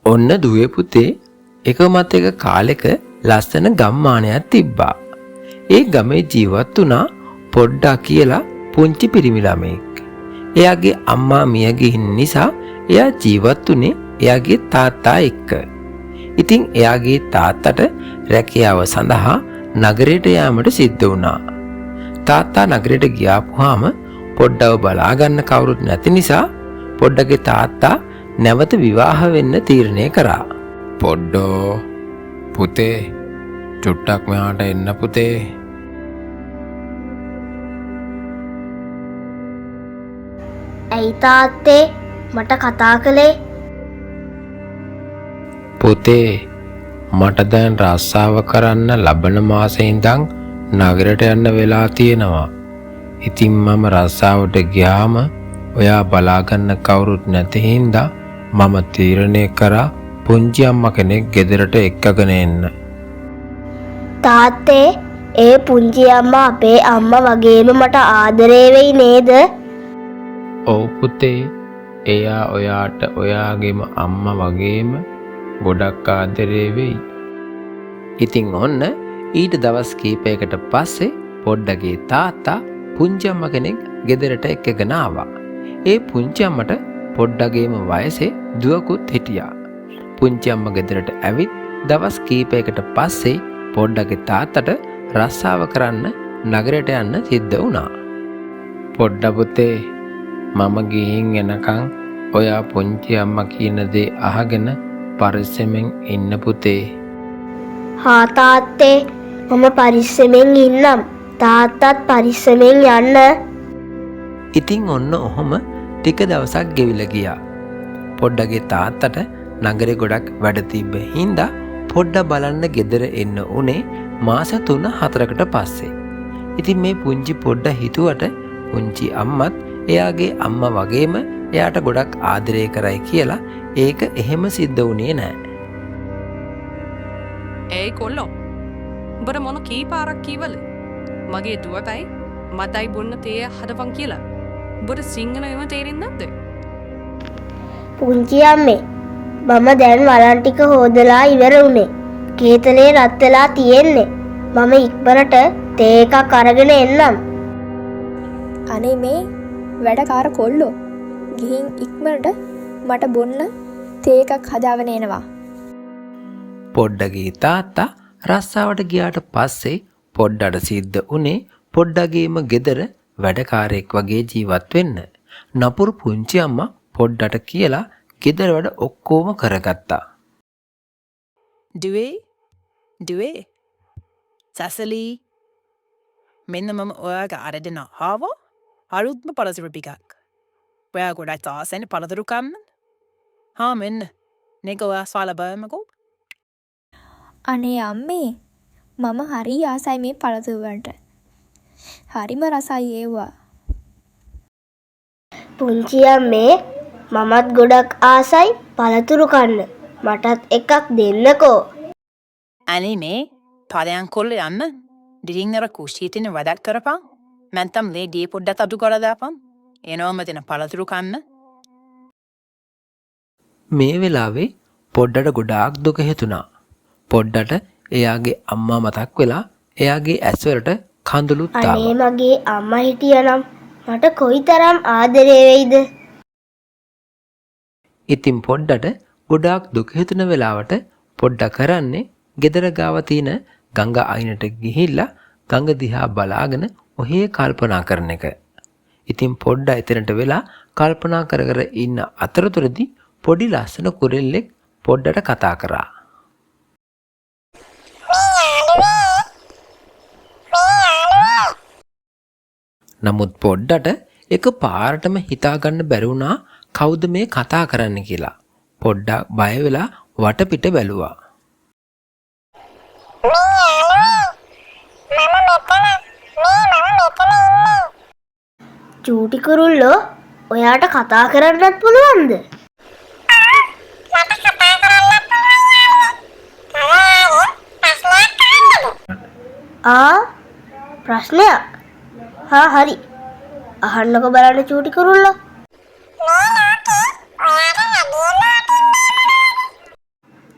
ඔන්න දුවේ පුතේ එක මත එක කාලෙක ලස්සන ගම්මානයක් තිබ්බා. ඒ ගමේ ජීවත් වුණා පොඩ්ඩා කියලා පුංචි පිරිමි ළමෙක්. එයාගේ අම්මා මිය ගිහින් නිසා එයා ජීවත් වුණේ එයාගේ තාත්තා එක්ක. ඉතින් එයාගේ තාත්තට රැකියාව සඳහා නගරයට යාමට සිද්ධ වුණා. තාත්තා නගරයට ගියාපුවාම පොඩ්ඩව බලා ගන්න කවුරුත් නැති නිසා පොඩ්ඩගේ තාත්තා නැවත විවාහ වෙන්න තීරණය කරා. පොඩ්ඩෝ පුතේ චුට්ටක් මෙහාට එන්න පුතේ. ඇයි තාත්තේ මට කතා කළේ? පුතේ මට දැන් රස්සාව කරන්න ලබන මාසේ ඉඳන් නගරයට යන්න වෙලා තියෙනවා. ඉතින් මම රස්සාවට ගියාම ඔයා බලාගන්න කවුරුත් නැති හින්දා මම තීරණය කරා පුංචි අම්මා කෙනෙක් ගෙදරට එක්කගෙන එන්න. තාත්තේ ඒ පුංචි අම්මා අපේ අම්මා වගේම මට ආදරේ වෙයි නේද? ඔව් පුතේ එයා ඔයාට ඔයාගේම අම්මා වගේම ගොඩක් ආදරේ වෙයි. ඉතින් ඔන්න ඊට දවස් කීපයකට පස්සේ පොඩ්ඩගේ තාත්තා පුංචි අම්මා කෙනෙක් ගෙදරට එක්කගෙන ආවා. ඒ පුංචි අම්මට පොඩ්ඩගේම වයසේ දුවකුත් හිටියා. පුංචි අම්මා ගෙදරට ඇවිත් දවස් කීපයකට පස්සේ පොඩ්ඩගේ තාත්තට රස්සාව කරන්න නගරයට යන්න සිද්ධ වුණා. පොඩ්ඩ පුතේ මම ගිහින් එනකන් ඔයා පුංචි අම්මා කියන දේ අහගෙන පරිස්සමෙන් ඉන්න පුතේ. හා තාත්තේ මම පරිස්සමෙන් ඉන්නම්. තාත්තත් පරිස්සමෙන් යන්න. ඉතින් ඔන්න ඔහොම ටික දවසක් ගෙවිලා ගියා. පොඩ්ඩගේ තාත්තට නගරේ ගොඩක් වැඩ තිබ්බ හින්දා පොඩ්ඩ බලන්න ගෙදර එන්න උනේ මාස 3-4කට පස්සේ. ඉතින් මේ පුංචි පොඩ්ඩ හිතුවට පුංචි අම්මත් එයාගේ අම්මා වගේම එයාට ගොඩක් ආදරය කරයි කියලා ඒක එහෙම සිද්ධ වුණේ නැහැ. ඒයි කොල්ලෝ උඹට මොන කී පාරක් කීවල මගේ දුවටයි මටයි බොන්න තේ හදපන් කියලා. උඹට සිංහල එම තේරෙන්නේ නැද්ද? පුංචි අම්මේ මම දැන් වලන් ටික හොදලා ඉවර වුණේ. කේතලේ රත් වෙලා තියෙන්නේ. මම ඉක්මනට තේ එකක් අරගෙන එන්නම්. අනේ මේ වැඩකාර කොල්ලෝ ගිහින් ඉක්මනට මට බොන්න තේ එකක් හදාගෙන එනවා. පොඩ්ඩගේ තාත්තා රස්සාවට ගියාට පස්සේ පොඩ්ඩට සිද්ධ උනේ පොඩ්ඩගේම ගෙදර වැඩකාරයෙක් වගේ ජීවත් වෙන්න. නපුරු පුංචි අම්මා පොඩ්ඩට කියලා ගෙදර වැඩ ඔක්කොම කරගත්තා. දුවේ සැසලී මෙන්න මම ඔයාගේ අරගෙන ආවා අලුත්ම පළතුරු ටිකක්. ඔයා ගොඩක් ආසෙන් පළතුරු කන්න. හා මෙන්න මේක ඔයා ස්වාලා බලමුකෝ. අනේ අම්මේ මම හරි ආසයි මේ පළතුරු වලට. හරිම රසයි ඒවා. පුංචි අම්මේ මමත් ගොඩක් ආසයි පළතුරු කන්න. මටත් එකක් දෙන්නකෝ. අනේ මේ පරයන් කොල්ල යන්න දිරින් අර කුෂ්ටියේ තියෙන වැඩක් කරපන්. මන්තම් ලේ දී පොඩ්ඩක් අඩු කරලා දාපන්. එනවම දෙන පළතුරු කන්න. මේ වෙලාවේ පොඩ්ඩට ගොඩාක් දුක හිතුණා. පොඩ්ඩට එයාගේ අම්මා මතක් වෙලා එයාගේ ඇස්වලට කඳුළුත් ආවා. අනේ මගේ අම්මා හිටියනම් මට කොයිතරම් ආදරේ වෙයිද? ඉතින් පොඩ්ඩට ගොඩාක් දුක හිතුන වෙලාවට පොඩ්ඩ කරන්නේ ගෙදර ගාව තියෙන ගඟ අයිනට ගිහිල්ලා ගඟ දිහා බලාගෙන ඔහේ කල්පනා කරන එක. ඉතින් පොඩ්ඩ එතනට වෙලා කල්පනා කර කර ඉන්න අතරතුරදී පොඩි ලස්සන කුරෙල්ලෙක් පොඩ්ඩට කතා කරා. නමුත් පොඩ්ඩට එක පාරටම හිතාගන්න බැරි වුණා කවුද මේ කතා කරන්න කියලා. පොඩ්ඩක් බය වෙලා වටපිට බැලුවා. චූටි කුරුල්ලෝ ඔයාට කතා කරන්නත් පුළුවන්ද? ප්‍රශ්නයක්? හා හරි. අහන්නකො බලන්න චූටි කුරුල්ලෝ.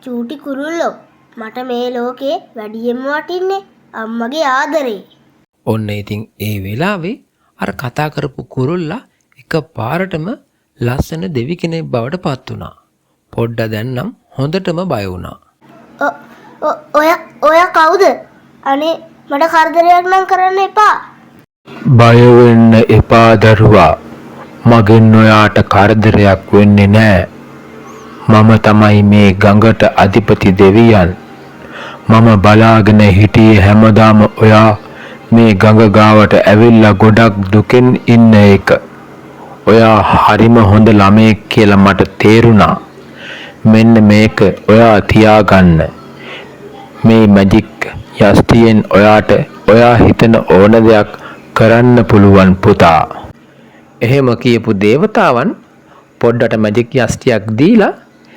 චූටි කුරුල්ලෝ මට මේ ලෝකේ වැඩියෙන්ම වටින්නේ අම්මගේ ආදරේ. ඔන්න ඉතින් ඒ වෙලාවේ අර කතා කරපු කුරුල්ලා එක පාරටම ලස්සන දෙවි කෙනෙක් බවට පත් වුණා. පොඩ්ඩ දැන්නම් හොඳටම බය වුණා. ඔය කවුද? අනේ මට කරදරයක් නම් කරන්න එපා. බය වෙන්න එපා දරුවා. මගෙන් ඔයාට කරදරයක් වෙන්නේ නෑ. මම තමයි මේ ගඟට අධිපති දෙවියන්. මම බලාගෙන හිටියේ හැමදාම ඔයා මේ ගඟ ගාවට ඇවිල්ලා ගොඩක් දුකෙන් ඉන්න එක. ඔයා හරිම හොඳ ළමයෙක් කියලා මට තේරුණා. මෙන්න මේක ඔයා තියාගන්න. මේ මැජික් යස්ටියෙන් ඔයාට ඔයා හිතන ඕන දෙයක් කරන්න පුළුවන් පුතා. එහෙම කියපු දේවතාවන් පොඩ්ඩට මැජික් යස්ටියක් දීලා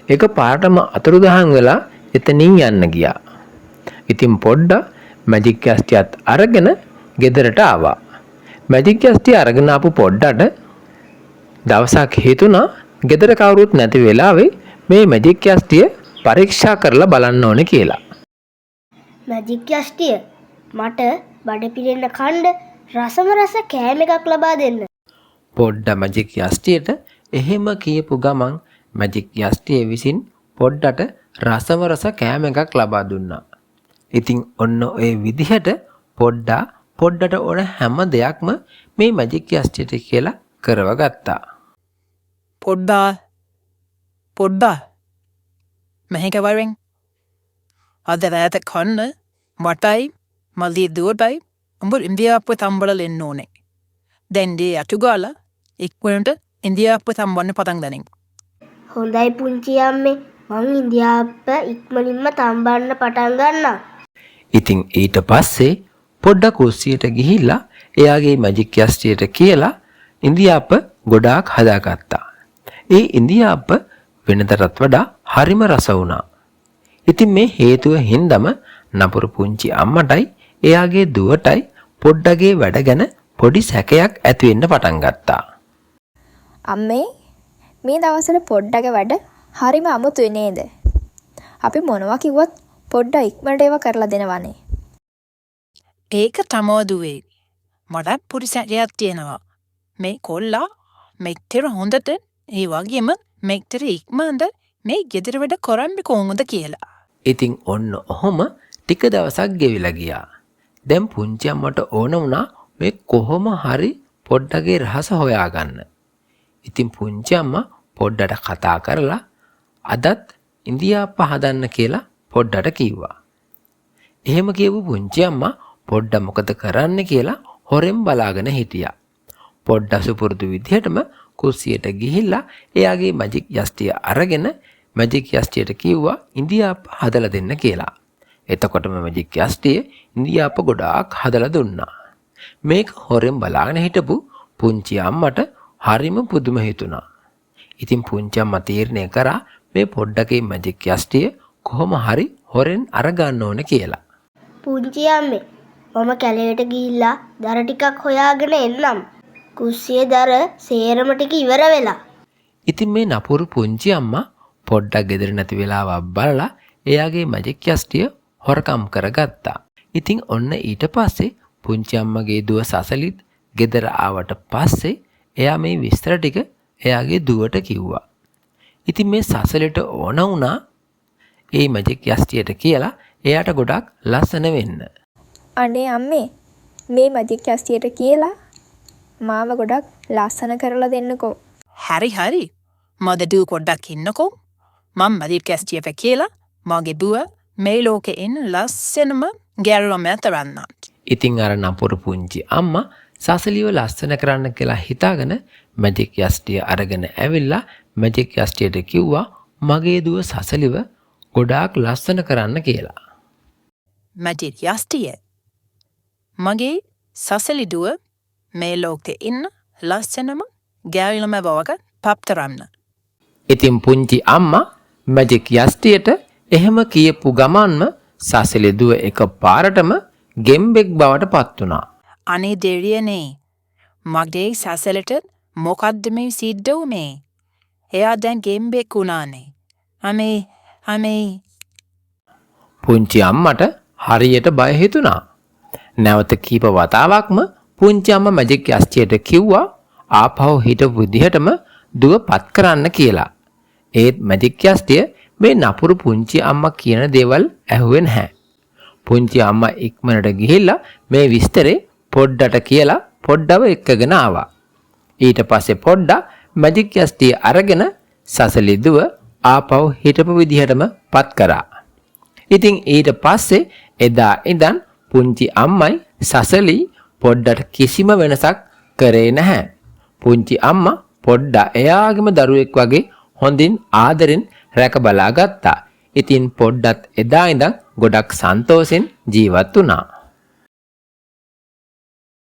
එක පාරටම අතුරුදහන් වෙලා එතනින් යන්න ගියා. ඉතින් පොඩ්ඩ මැජික් යස්ටියත් අරගෙන ගෙදරට ආවා. මැජික් යස්ටිය අරගෙන ආපු පොඩ්ඩට දවසක් හිතුණා ගෙදර කවුරුත් නැති වෙලාවේ මේ මැජික් යස්ටිය පරීක්ෂා කරලා බලන්න ඕනේ කියලා. මැජික් යෂ්ටිය මට බඩ පිරෙන්න කණ්ඩ රසම රස කෑම එකක් ලබා දෙන්න. පොඩ්ඩ මැජික් යස්ටියට එහෙම කියපු ගමන් මැජික් යස්ටිය විසින් පොඩ්ඩට රසම රස කෑම එකක් ලබා දුන්නා. ඉතින් ඔන්න ඔය විදිහට පොඩ්ඩට ඕන හැම දෙයක්ම මේ මැජික් යස්ටියට කියලා කරව ගත්තා. පොඩ්ඩා මෙහෙක වරෙන් අද රෑත කන්න මටයි මල්ලී දුවටයි උඹ ඉන්දියාප්ප තම්බල එන්න ඕනේ. දැන්ඩේ අටුගාල ඉක්වනට ඉන්දියාප්ප තම්බන්න පතන් ගනින්. හොඳයි පුංචි අම්මේ මං ඉන්දියාප්ප ඉක්මනින්ම තම්බන්න පටන් ගන්නම්. ඉතින් ඊට පස්සේ පොඩ්ඩ කුස්සියට ගිහිල්ලා එයාගේ මැජික් යස්ටියට කියලා ඉන්දියාප්ප ගොඩාක් හදාගත්තා. ඒ ඉන්දියාප්ප වෙනදටත් වඩා හරිම රස වුණා. ඉතින් මේ හේතුව හින්දම නපුරු පුංචි අම්මටයි එයාගේ දුවටයි පොඩ්ඩගේ වැඩ ගැන පොඩි සැකයක් ඇති වෙන්න පටන් ගත්තා. අම්මේ මේ දවස්වල පොඩ්ඩගේ වැඩ හරිම අමුතුයි නේද? අපි මොනවා කිව්වත් පොඩ්ඩ ඉක්මනට ඒවා කරලා දෙනවනේ. ඒක තමෝ දුවේ. මට පොඩි සැකයක් තියෙනවා. මේ කොල්ලා මෙච්චර හොඳට ඒ වගේම මෙච්චර ඉක්මනට මේ ගෙදර වැඩ කරන්නේ කොහොමද කියලා. ඉතින් ඔන්න ඔහොම ටික දවසක් ගෙවිලා ගියා. දැන් පුංචි අම්මට ඕන වුණා මේ කොහොම හරි පොඩ්ඩගේ රහස හොයාගන්න. ඉතින් පුංචි අම්මා පොඩ්ඩට කතා කරලා අදත් ඉන්දියාප්ප හදන්න කියලා පොඩ්ඩට කිව්වා. එහෙම කියපු පුංචි අම්මා පොඩ්ඩ මොකද කරන්න කියලා හොරෙන් බලාගෙන හිටියා. පොඩ්ඩ සුපුරුදු විදිහටම කුස්සියට ගිහිල්ලා එයාගේ මැජික් යස්ටිය අරගෙන මැජික් යස්ටියට කිව්වා ඉන්දියාප්ප හදලා දෙන්න කියලා. එතකොටම මැජික් යස්ටිය ඉන්දියාප්ප ගොඩාක් හදලා දුන්නා. මේක හොරෙන් බලාගෙන හිටපු පුංචි අම්මට හරිම පුදුම හිතුණා. ඉතින් පුංචි අම්මා තීරණය කරා මේ පොඩ්ඩගේ මැජික් යස්ටිය කොහොම හරි හොරෙන් අරගන්න ඕන කියලා. පුංචි අම්මේ මම කැලේට ගිහිල්ලා දර ටිකක් හොයාගෙන එන්නම්. කුස්සියේ දර සේරම ටික ඉවර වෙලා. ඉතින් මේ නපුරු පුංචි අම්මා පොඩ්ඩක් ගෙදර නැති වෙලාවක් බලලා එයාගේ මැජික් යස්ටිය හොරකම් කරගත්තා. ඉතින් ඔන්න ඊට පස්සේ පුංචි අම්මගේ දුව සසලිත් ගෙදර ආවට පස්සේ එයා මේ විස්තර ටික එයාගේ දුවට කිව්වා. ඉතින් මේ සසලට ඕන වුණා ඒ මැජික් යස්ටියට කියලා එයාට ගොඩක් ලස්සන වෙන්න. අනේ අම්මේ මේ මැජික් යස්ටියට කියලා මාව ගොඩක් ලස්සන කරලා දෙන්නකෝ. හරි මද දූ පොඩ්ඩක් ඉන්නකෝ. මම මැජික් යස්ටියට කියලා මගේ දුව මේ ලෝකේ ඉන්න ලස්සනම ගැල්ලම තරන්න. ඉතින් අර නපුරු පුංචි අම්මා සසලිව ලස්සන කරන්න කියලා හිතාගෙන මැජික් යස්ටිය අරගෙන ඇවිල්ලා මැජික් යස්ටියට කිව්වා මගේ දුව සසලිව ගොඩාක් ලස්සන කරන්න කියලා. මැජික් යස්ටිය මගේ සසලි දුව මේ ලෝකේ ඉන්න ලස්සනම ගැල්ලම බවක පප්තරන්න. ඉතින් පුංචි අම්මා මැජික් යස්ටියට එහෙම කියපු ගමන්ම සසලි දුව එක පාරටම ගෙම්බෙක් බවට පත් වුණා. අනේ දෙරියනේ මගේ සසලට මොකද්ද මේ සිද්ධ වුනේ? එයා දැන් ගෙම්බෙක් වුණානේ. අමේ පුංචි අම්මට හරියට බය හිතුණා. නැවත කීප වතාවක්ම පුංචි අම්මා මැජික් යස්ටියට කිව්වා ආපහු හිටපු විදිහටම දුව පත් කරන්න කියලා. ඒත් මැජික් යස්ටිය මේ නපුරු පුංචි අම්මා කියන දේවල් ඇහුවේ නැහැ. පුංචි අම්මා ඉක්මනට ගිහිල්ලා මේ විස්තරේ පොඩ්ඩට කියලා පොඩ්ඩව එක්කගෙන ආවා. ඊට පස්සේ පොඩ්ඩා මැජික් යස්ටිය අරගෙන සසලි දුව ආපහු හිටපු විදිහටම පත් කරා. ඉතින් ඊට පස්සේ එදා ඉඳන් පුංචි අම්මයි සසලි පොඩ්ඩට කිසිම වෙනසක් කරේ නැහැ. පුංචි අම්මා පොඩ්ඩා එයාගේම දරුවෙක් වගේ හොඳින් ආදරෙන් රැක බලා ගත්තා. ඉතින් පොඩ්ඩත් එදා ඉඳන් ගොඩක් සන්තෝෂෙන් ජීවත් වුණා.